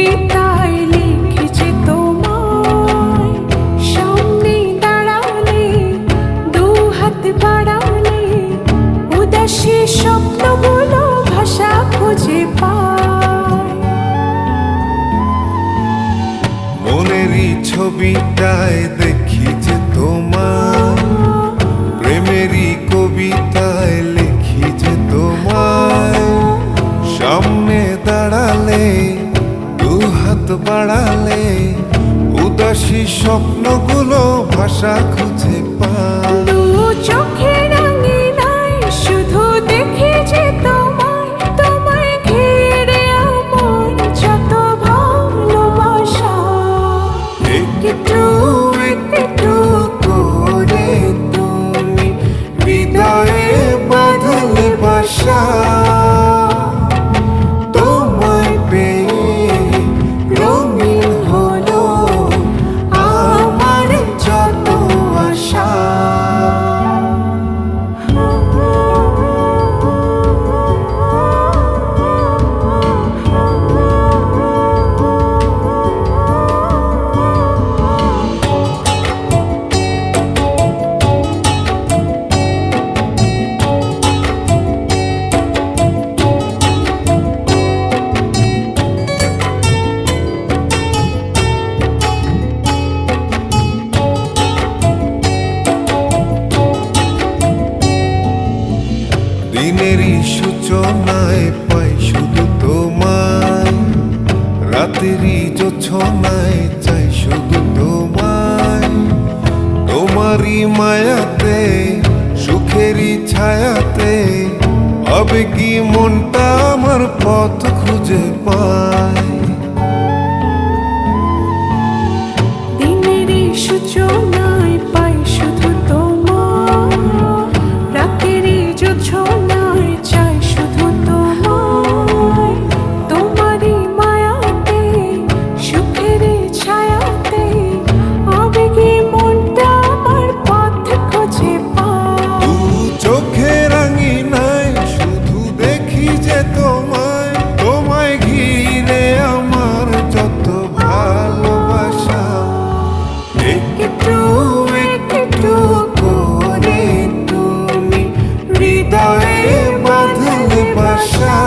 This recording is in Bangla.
কবিতায় লিখেছি তোমায়, সামনে দাঁড়ালে দু হাত বাড়ালে উদাসী স্বপ্নগুলো ভাষা খুঁজে পায়। মনেরই ছবিটায় দেখি যে তোমার, প্রেমেরই কবিতায় লিখি যে তোমায়, সামনে দাঁড়ালে দু হাত বাড়ালে উদাসী স্বপ্নগুলো ভাষা খুঁজে পায়। দু চোখের আঙিনায় শুধু দেখি যে তোমায়, তোমায় ঘিরে আমার যত ভালোবাসা। একটু একটু করে তুমি হৃদয়ে বাঁধলে বাসা, তোমায় পেয়ে রঙিন হলো আমার যত আশা। দিনেরই সূচনায় পাই শুধু তোমায়, রাতেরই জোছনায় চাই শুধু তোমায়, তোমারই মায়াতে সুখেরই ছায়াতে আবেগী মনটা আমার পথ খুঁজে পায়। দিনেরই সূচনায় পাই শুধু তোমায়, রাতেরই জোছনায় চাই শুধু তোমায়, তোমারই মায়াতে সুখেরই ছায়াতে আবেগী মনটা আমার পথ খুঁজে পায়। দু চোখের আঙিনায় শুধু দেখি যে তোমায়, তোমায় ঘিরে আমার যত ভালোবাসা। একটু একটু করে তুমি হৃদয়ে বাঁধলে বাসা।